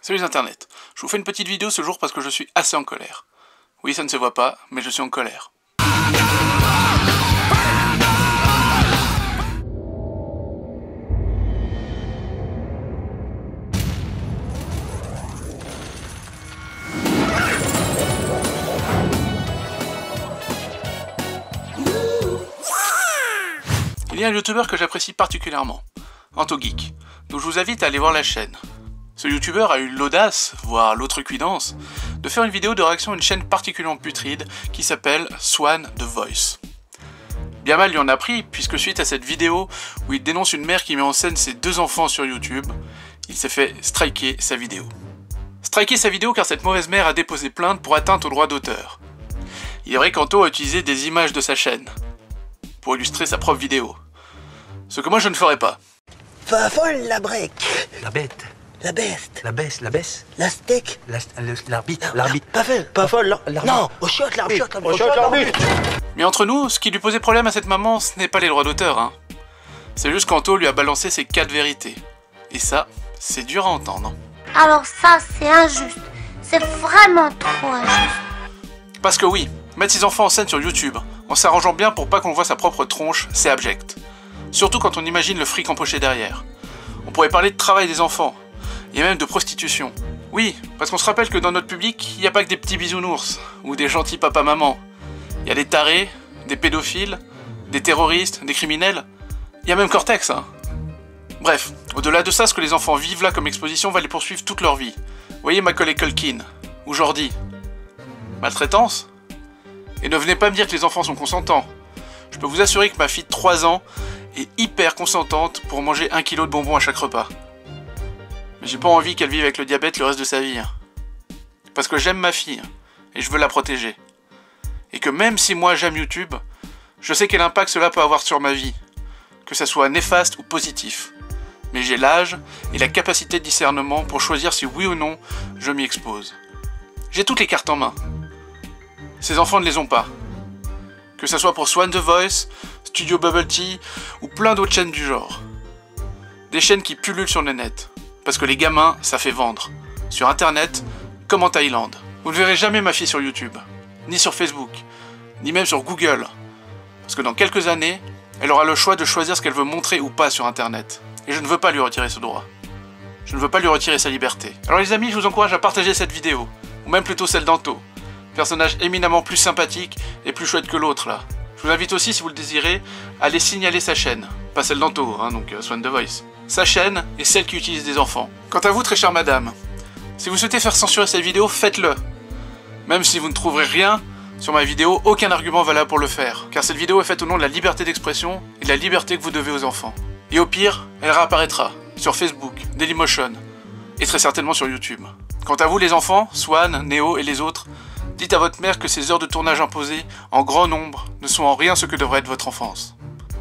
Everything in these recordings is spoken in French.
Salut Internet, je vous fais une petite vidéo ce jour parce que je suis assez en colère. Oui, ça ne se voit pas, mais je suis en colère. Il y a un youtubeur que j'apprécie particulièrement, AntoGeek, donc je vous invite à aller voir la chaîne. Ce youtubeur a eu l'audace, voire l'outrecuidance, de faire une vidéo de réaction à une chaîne particulièrement putride qui s'appelle Swan The Voice. Bien mal lui en a pris, puisque suite à cette vidéo où il dénonce une mère qui met en scène ses 2 enfants sur YouTube, il s'est fait striker sa vidéo. Striker sa vidéo car cette mauvaise mère a déposé plainte pour atteinte aux droits d'auteur. Il est vrai qu'Anto a utilisé des images de sa chaîne pour illustrer sa propre vidéo. Ce que moi je ne ferai pas. Pas folle la break. La bête. La bête. La baisse, la baisse. La steak. L'arbitre. Pas folle. Non, au shot l'arbitre. Mais entre nous, ce qui lui posait problème à cette maman, ce n'est pas les droits d'auteur, hein. C'est juste qu'Anto lui a balancé ses 4 vérités. Et ça, c'est dur à entendre. Alors ça, c'est injuste. C'est vraiment trop injuste. Parce que oui, mettre ses enfants en scène sur YouTube, en s'arrangeant bien pour pas qu'on voit sa propre tronche, c'est abject. Surtout quand on imagine le fric empoché derrière. On pourrait parler de travail des enfants, et même de prostitution. Oui, parce qu'on se rappelle que dans notre public, il n'y a pas que des petits bisounours, ou des gentils papa-maman. Il y a des tarés, des pédophiles, des terroristes, des criminels. Il y a même Cortex, hein. Bref, au-delà de ça, ce que les enfants vivent là comme exposition va les poursuivre toute leur vie. Vous voyez Macaulay Culkin, ou Jordi. Maltraitance? Et ne venez pas me dire que les enfants sont consentants. Je peux vous assurer que ma fille de 3 ans est hyper consentante pour manger 1 kilo de bonbons à chaque repas. Mais j'ai pas envie qu'elle vive avec le diabète le reste de sa vie. Hein. Parce que j'aime ma fille, et je veux la protéger. Et que même si moi j'aime YouTube, je sais quel impact cela peut avoir sur ma vie. Que ça soit néfaste ou positif. Mais j'ai l'âge et la capacité de discernement pour choisir si oui ou non je m'y expose. J'ai toutes les cartes en main. Ces enfants ne les ont pas. Que ça soit pour Swan The Voice, Studio Bubble Tea ou plein d'autres chaînes du genre. Des chaînes qui pullulent sur le net. Parce que les gamins, ça fait vendre. Sur internet, comme en Thaïlande. Vous ne verrez jamais ma fille sur YouTube. Ni sur Facebook. Ni même sur Google. Parce que dans quelques années, elle aura le choix de choisir ce qu'elle veut montrer ou pas sur internet. Et je ne veux pas lui retirer ce droit. Je ne veux pas lui retirer sa liberté. Alors les amis, je vous encourage à partager cette vidéo. Ou même plutôt celle d'Anto. Personnage éminemment plus sympathique et plus chouette que l'autre là. Je vous invite aussi, si vous le désirez, à aller signaler sa chaîne. Pas celle d'Anto, hein, donc Swan The Voice. Sa chaîne est celle qui utilise des enfants. Quant à vous, très chère madame, si vous souhaitez faire censurer cette vidéo, faites-le. Même si vous ne trouverez rien sur ma vidéo, aucun argument valable pour le faire. Car cette vidéo est faite au nom de la liberté d'expression et de la liberté que vous devez aux enfants. Et au pire, elle réapparaîtra sur Facebook, Dailymotion et très certainement sur YouTube. Quant à vous les enfants, Swan, Néo et les autres, dites à votre mère que ces heures de tournage imposées, en grand nombre, ne sont en rien ce que devrait être votre enfance.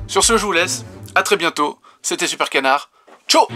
Sur ce, je vous laisse, à très bientôt, c'était Super Canard, ciao!